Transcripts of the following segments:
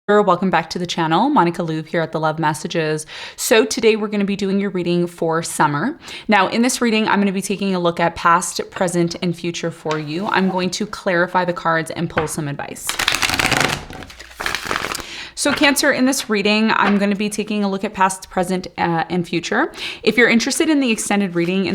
Welcome back to the channel. Monica Louvre here at the Love Messages. So today we're going to be doing your reading for summer. Now in this reading, I'm going to be taking a look at past, present, and future for you. I'm going to clarify the cards and pull some advice. So Cancer, in this reading, I'm going to be taking a look at past, present, and future. If you're interested in the extended reading,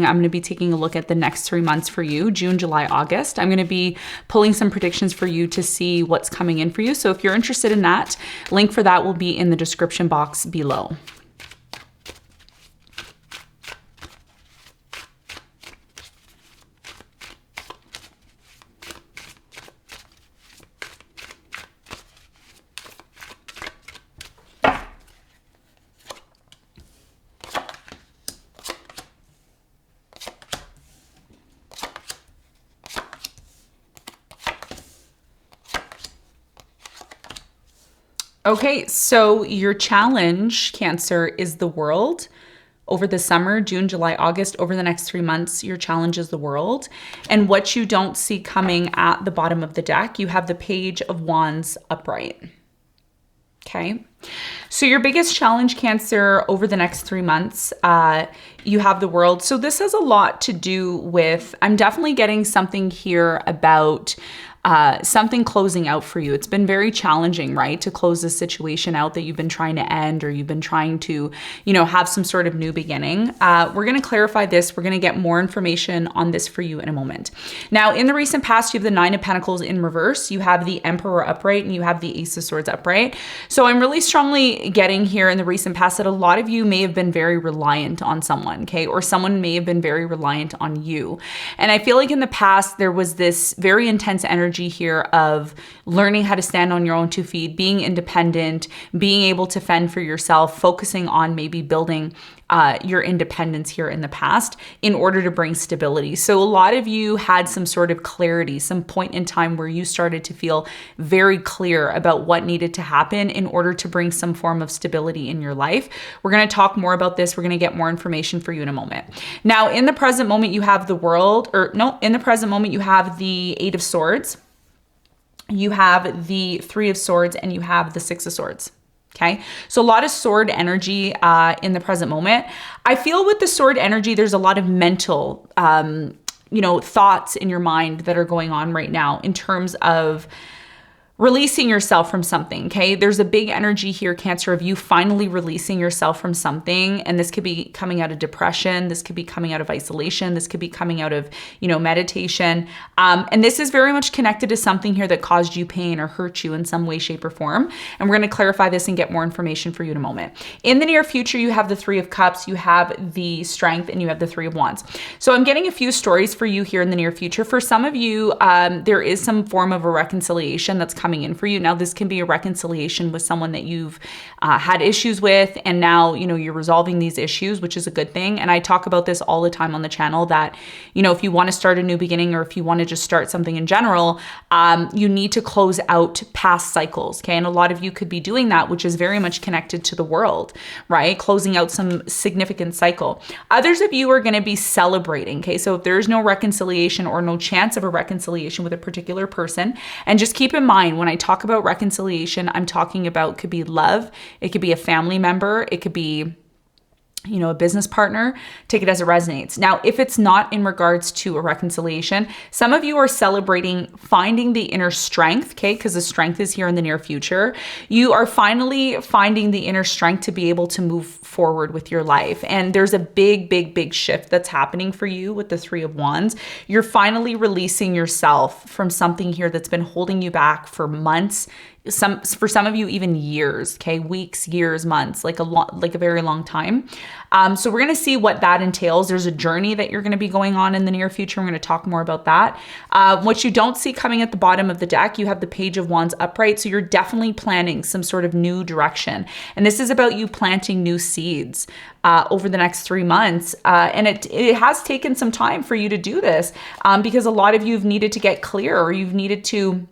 I'm going to be taking a look at the next 3 months for you, June, July, August. I'm going to be pulling some predictions for you to see what's coming in for you. So if you're interested in that, link for that will be in the description box below. Okay, so your challenge, Cancer, is the world. Over the summer, June, July, August, over the next 3 months, your challenge is the world. And what you don't see coming at the bottom of the deck, you have the Page of Wands upright. Okay, so your biggest challenge, Cancer, over the next 3 months, you have the world. So this has a lot to do with, I'm definitely getting something here about something closing out for you. It's been very challenging, right? To close this situation out that you've been trying to end, or you've been trying to, have some sort of new beginning. We're going to clarify this. We're going to get more information on this for you in a moment. Now, in the recent past, you have the Nine of Pentacles in reverse. You have the Emperor upright, and you have the Ace of Swords upright. So I'm really strongly getting here in the recent past that a lot of you may have been very reliant on someone, okay? Or someone may have been very reliant on you. And I feel like in the past, there was this very intense energy here of learning how to stand on your own 2 feet, being independent, being able to fend for yourself, focusing on maybe building your independence here in the past in order to bring stability. So a lot of you had some sort of clarity, some point in time where you started to feel very clear about what needed to happen in order to bring some form of stability in your life. We're going to talk more about this. We're going to get more information for you in a moment. Now, in the present moment, you have the world, in the present moment, you have the Eight of Swords. You have the Three of Swords, and you have the Six of Swords. Okay, so a lot of sword energy in the present moment. I feel with the sword energy, there's a lot of mental, thoughts in your mind that are going on right now in terms of releasing yourself from something, okay? There's a big energy here, Cancer, of you finally releasing yourself from something. And this could be coming out of depression. This could be coming out of isolation. This could be coming out of, meditation. And this is very much connected to something here that caused you pain or hurt you in some way, shape, or form. And we're going to clarify this and get more information for you in a moment. In the near future, you have the Three of Cups, you have the Strength, and you have the Three of Wands. So I'm getting a few stories for you here in the near future. For some of you, there is some form of a reconciliation that's coming in for you. Now, this can be a reconciliation with someone that you've had issues with, and now, you're resolving these issues, which is a good thing. And I talk about this all the time on the channel that, if you want to start a new beginning, or if you want to just start something in general, you need to close out past cycles, okay? And a lot of you could be doing that, which is very much connected to the world, right? Closing out some significant cycle. Others of you are going to be celebrating, okay? So if there's no reconciliation or no chance of a reconciliation with a particular person, and just keep in mind, when I talk about reconciliation, I'm talking about, could be love, it could be a family member, it could be a business partner. Take it as it resonates. Now, if it's not in regards to a reconciliation, some of you are celebrating finding the inner strength, okay? Because the strength is here in the near future. You are finally finding the inner strength to be able to move forward with your life. And there's a big, big, big shift that's happening for you with the Three of Wands. You're finally releasing yourself from something here that's been holding you back for months, for some of you even years, okay? Weeks, years, months, like a very long time. So we're going to see what that entails. There's a journey that you're going to be going on in the near future. We're going to talk more about that. What you don't see coming at the bottom of the deck, you have the Page of Wands upright. So you're definitely planning some sort of new direction. And this is about you planting new seeds over the next 3 months. And it has taken some time for you to do this because a lot of you have needed to get clear, or you've needed to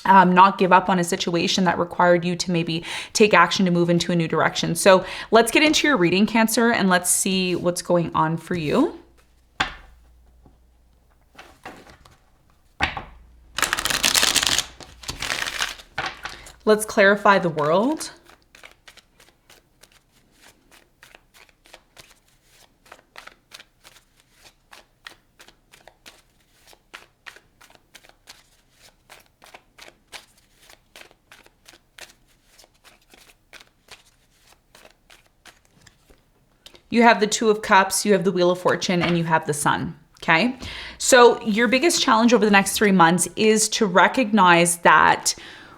not give up on a situation that required you to maybe take action to move into a new direction. So let's get into your reading, Cancer, and let's see what's going on for you. Let's clarify the world. You have the Two of Cups, you have the Wheel of Fortune, and you have the Sun, okay? So your biggest challenge over the next 3 months is to recognize that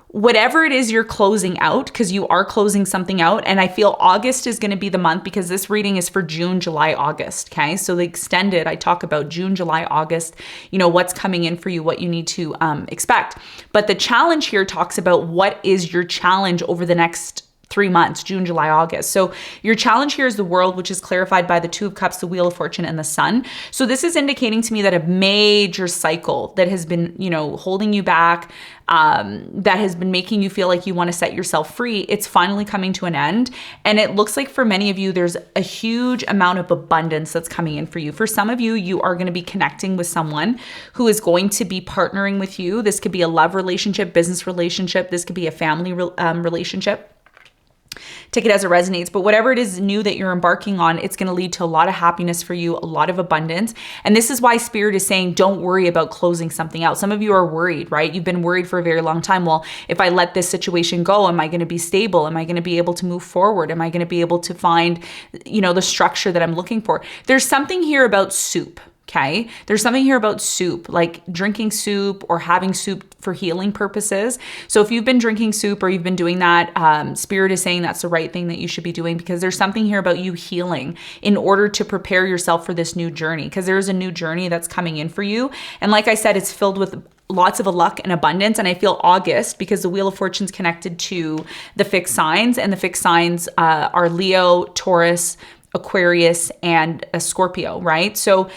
whatever it is you're closing out, because you are closing something out, and I feel August is going to be the month because this reading is for June, July, August, okay? So the extended, I talk about June, July, August, you know, what's coming in for you, what you need to expect. But the challenge here talks about what is your challenge over the next 3 months, June, July, August. So your challenge here is the world, which is clarified by the Two of Cups, the Wheel of Fortune, and the Sun. So this is indicating to me that a major cycle that has been, you know, holding you back, that has been making you feel like you want to set yourself free, it's finally coming to an end. And it looks like for many of you, there's a huge amount of abundance that's coming in for you. For some of you, you are going to be connecting with someone who is going to be partnering with you. This could be a love relationship, business relationship. This could be a family relationship. Take it as it resonates, but whatever it is new that you're embarking on, it's going to lead to a lot of happiness for you, a lot of abundance. And this is why Spirit is saying, don't worry about closing something out. Some of you are worried, right? You've been worried for a very long time. Well, if I let this situation go, am I going to be stable? Am I going to be able to move forward? Am I going to be able to find, you know, the structure that I'm looking for? There's something here about soup. Okay. There's something here about soup, like drinking soup or having soup for healing purposes. So if you've been drinking soup or you've been doing that, Spirit is saying that's the right thing that you should be doing, because there's something here about you healing in order to prepare yourself for this new journey, because there's a new journey that's coming in for you. And like I said, it's filled with lots of luck and abundance. And I feel August, because the Wheel of Fortune's connected to the fixed signs, and the fixed signs are Leo, Taurus, Aquarius, and a Scorpio, right? So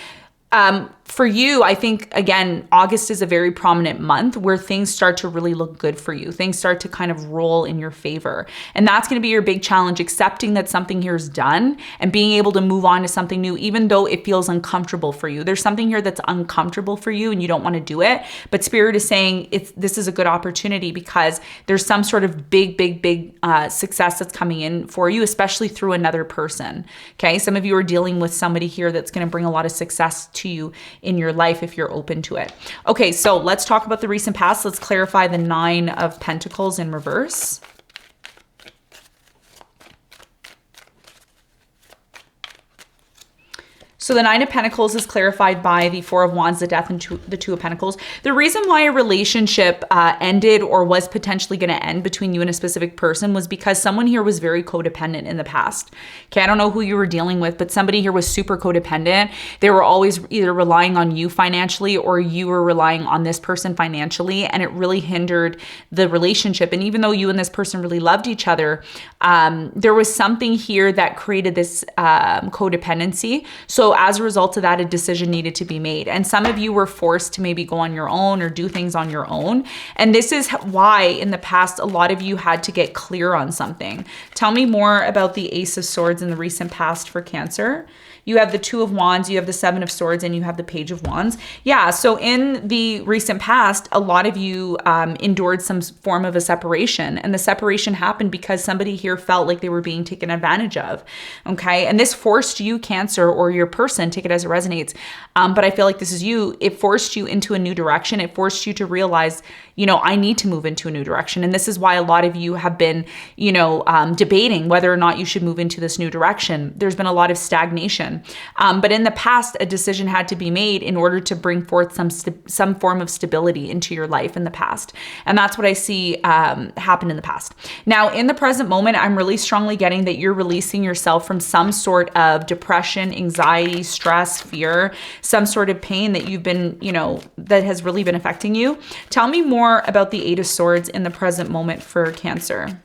for you, I think, again, August is a very prominent month where things start to really look good for you. Things start to kind of roll in your favor. And that's going to be your big challenge, accepting that something here is done and being able to move on to something new, even though it feels uncomfortable for you. There's something here that's uncomfortable for you and you don't want to do it. But Spirit is saying this is a good opportunity because there's some sort of big success that's coming in for you, especially through another person. Okay. Some of you are dealing with somebody here that's going to bring a lot of success to you in your life if you're open to it. Okay, so let's talk about the recent past. Let's clarify the 9 of Pentacles in reverse. So the 9 of Pentacles is clarified by the 4 of Wands, the Death, and the 2 of Pentacles. The reason why a relationship ended or was potentially going to end between you and a specific person was because someone here was very codependent in the past. Okay, I don't know who you were dealing with, but somebody here was super codependent. They were always either relying on you financially or you were relying on this person financially, and it really hindered the relationship. And even though you and this person really loved each other, there was something here that created this codependency. So as a result of that, a decision needed to be made. And some of you were forced to maybe go on your own or do things on your own. And this is why in the past, a lot of you had to get clear on something. Tell me more about the Ace of Swords in the recent past for Cancer. You have the 2 of Wands, you have the 7 of Swords, and you have the Page of Wands. Yeah, so in the recent past, a lot of you endured some form of a separation, and the separation happened because somebody here felt like they were being taken advantage of, okay? And this forced you, Cancer, or your person, take it as it resonates, but I feel like this is you, it forced you into a new direction. It forced you to realize, you know, I need to move into a new direction. And this is why a lot of you have been, you know, debating whether or not you should move into this new direction. There's been a lot of stagnation. But in the past, a decision had to be made in order to bring forth some form of stability into your life in the past. And that's what I see happen in the past. Now, in the present moment, I'm really strongly getting that you're releasing yourself from some sort of depression, anxiety, stress, fear, some sort of pain that you've been, you know, that has really been affecting you. Tell me more about the 8 of Swords in the present moment for Cancer.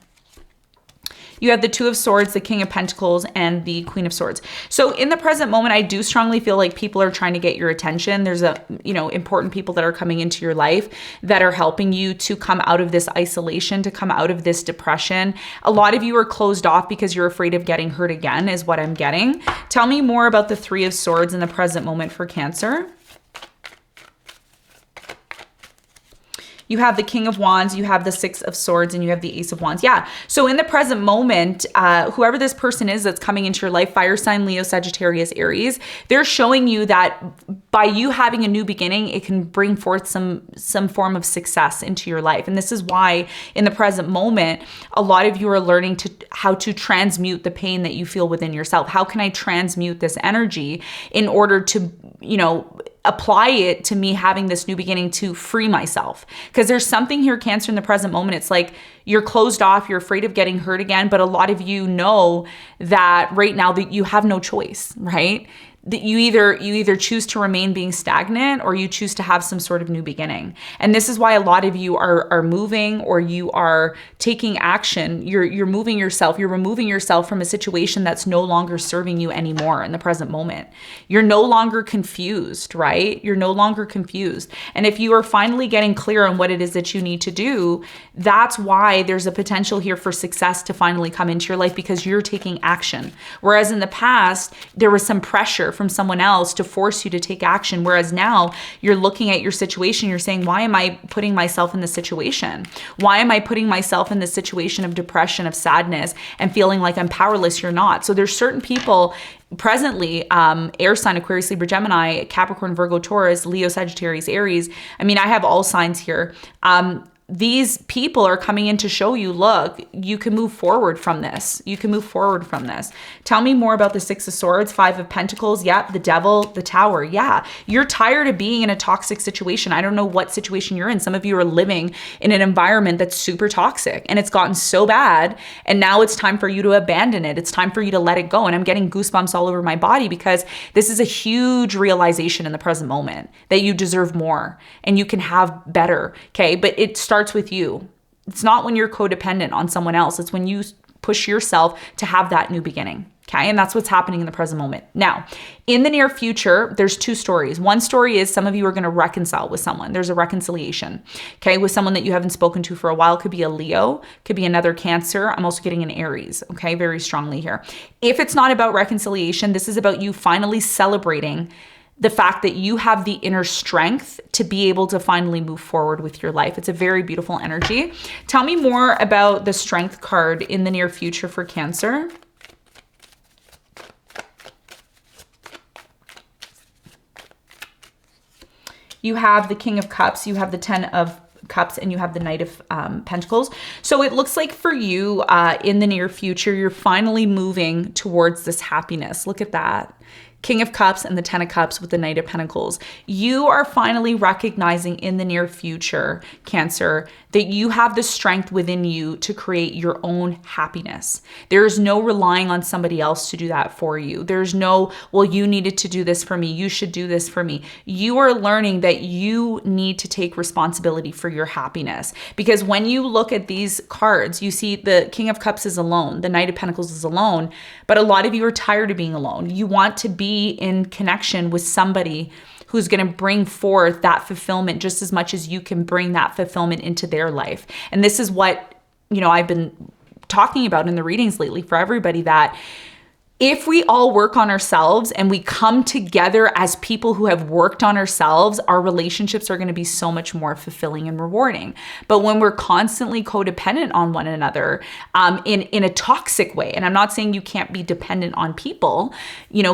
You have the 2 of Swords, the King of Pentacles, and the Queen of Swords. So in the present moment, I do strongly feel like people are trying to get your attention. There's important people that are coming into your life that are helping you to come out of this isolation, to come out of this depression. A lot of you are closed off because you're afraid of getting hurt again, is what I'm getting. Tell me more about the 3 of Swords in the present moment for Cancer. You have the King of Wands, you have the Six of Swords, and you have the Ace of Wands. Yeah. So in the present moment, whoever this person is that's coming into your life, fire sign, Leo, Sagittarius, Aries, they're showing you that by you having a new beginning, it can bring forth some form of success into your life. And this is why in the present moment, a lot of you are learning how to transmute the pain that you feel within yourself. How can I transmute this energy in order to, apply it to me having this new beginning to free myself? Because there's something here, Cancer, in the present moment. It's like you're closed off, you're afraid of getting hurt again, but a lot of you know that right now that you have no choice, right? That you either choose to remain being stagnant or you choose to have some sort of new beginning. And this is why a lot of you are moving, or you are taking action. You're moving yourself. You're removing yourself from a situation that's no longer serving you anymore in the present moment. You're no longer confused, right? You're no longer confused. And if you are finally getting clear on what it is that you need to do, that's why there's a potential here for success to finally come into your life, because you're taking action. Whereas in the past, there was some pressure from someone else to force you to take action. Whereas now you're looking at your situation, you're saying, why am I putting myself in this situation? Why am I putting myself in this situation of depression, of sadness, and feeling like I'm powerless? You're not. So there's certain people presently, air sign, Aquarius, Libra, Gemini, Capricorn, Virgo, Taurus, Leo, Sagittarius, Aries. I mean, I have all signs here. These people are coming in to show you, look, you can move forward from this. You can move forward from this. Tell me more about the Six of Swords, Five of Pentacles. Yep. The Devil, the Tower. Yeah. You're tired of being in a toxic situation. I don't know what situation you're in. Some of you are living in an environment that's super toxic and it's gotten so bad. And now it's time for you to abandon it. It's time for you to let it go. And I'm getting goosebumps all over my body, because this is a huge realization in the present moment that you deserve more and you can have better. Okay. But it starts with you. It's not when you're codependent on someone else. It's when you push yourself to have that new beginning. Okay. And that's what's happening in the present moment. Now, in the near future, there's two stories. One story is some of you are going to reconcile with someone. There's a reconciliation, okay, with someone that you haven't spoken to for a while. Could be a Leo, could be another Cancer. I'm also getting an Aries, okay, very strongly here. If it's not about reconciliation, this is about you finally celebrating the fact that you have the inner strength to be able to finally move forward with your life. It's a very beautiful energy. Tell me more about the Strength card in the near future for Cancer. You have the King of Cups, you have the Ten of Cups, and you have the Knight of Pentacles. So it looks like for you in the near future, you're finally moving towards this happiness. Look at that. King of Cups and the Ten of Cups with the Knight of Pentacles. You are finally recognizing in the near future, Cancer, that you have the strength within you to create your own happiness. There's no relying on somebody else to do that for you. There's no, well, you needed to do this for me. You should do this for me. You are learning that you need to take responsibility for your happiness. Because when you look at these cards, you see the King of Cups is alone. The Knight of Pentacles is alone. But a lot of you are tired of being alone. You want to be in connection with somebody who's going to bring forth that fulfillment just as much as you can bring that fulfillment into their life. And this is what, I've been talking about in the readings lately for everybody, that if we all work on ourselves and we come together as people who have worked on ourselves, our relationships are going to be so much more fulfilling and rewarding. But when we're constantly codependent on one another in a toxic way, and I'm not saying you can't be dependent on people,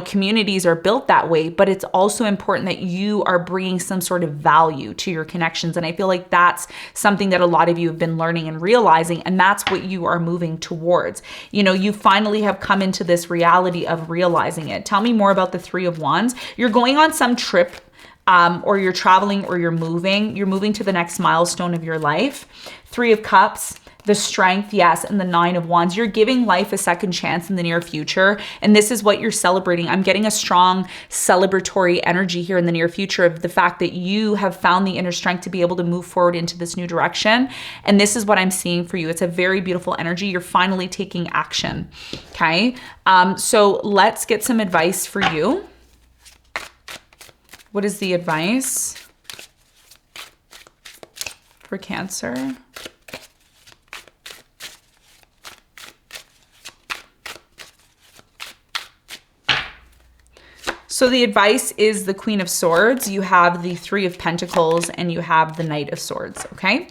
communities are built that way, but it's also important that you are bringing some sort of value to your connections. And I feel like that's something that a lot of you have been learning and realizing, and that's what you are moving towards. You finally have come into this reality of realizing it. Tell me more about the Three of Wands. You're going on some trip, or you're traveling, or you're moving to the next milestone of your life. Three of Cups, the Strength, yes, and the Nine of Wands. You're giving life a second chance in the near future, and this is what you're celebrating. I'm getting a strong celebratory energy here in the near future of the fact that you have found the inner strength to be able to move forward into this new direction, and this is what I'm seeing for you. It's a very beautiful energy. You're finally taking action, okay? So let's get some advice for you. What is the advice for Cancer? So the advice is the Queen of Swords, you have the Three of Pentacles, and you have the Knight of Swords, okay?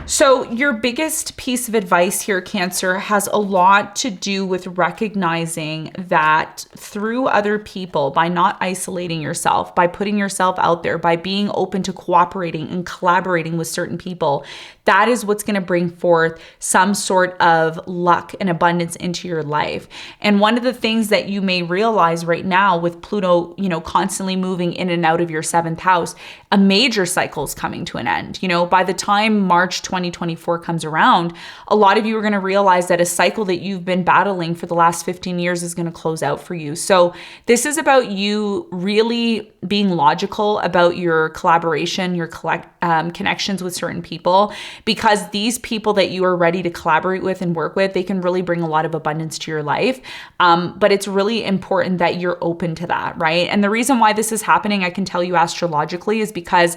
So your biggest piece of advice here, Cancer, has a lot to do with recognizing that through other people, by not isolating yourself, by putting yourself out there, by being open to cooperating and collaborating with certain people, that is what's going to bring forth some sort of luck and abundance into your life. And one of the things that you may realize right now with Pluto, constantly moving in and out of your 7th house, a major cycle is coming to an end. By the time March 2024 comes around, a lot of you are going to realize that a cycle that you've been battling for the last 15 years is going to close out for you. So this is about you really being logical about your collaboration, your connections with certain people, because these people that you are ready to collaborate with and work with, they can really bring a lot of abundance to your life. But it's really important that you're open to that, right? And the reason why this is happening, I can tell you astrologically, is because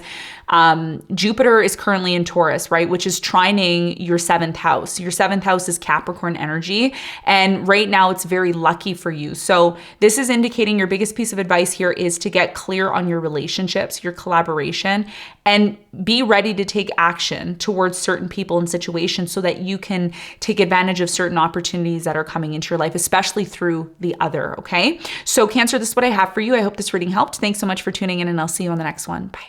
Jupiter is currently in Taurus, right? Which is trining your 7th house. Your 7th house is Capricorn energy. And right now it's very lucky for you. So this is indicating your biggest piece of advice here is to get clear on your relationships, your collaboration, and be ready to take action towards certain people and situations so that you can take advantage of certain opportunities that are coming into your life, especially through the other, okay? So Cancer, this is what I have for you. I hope this reading helped. Thanks so much for tuning in, and I'll see you on the next one. Bye.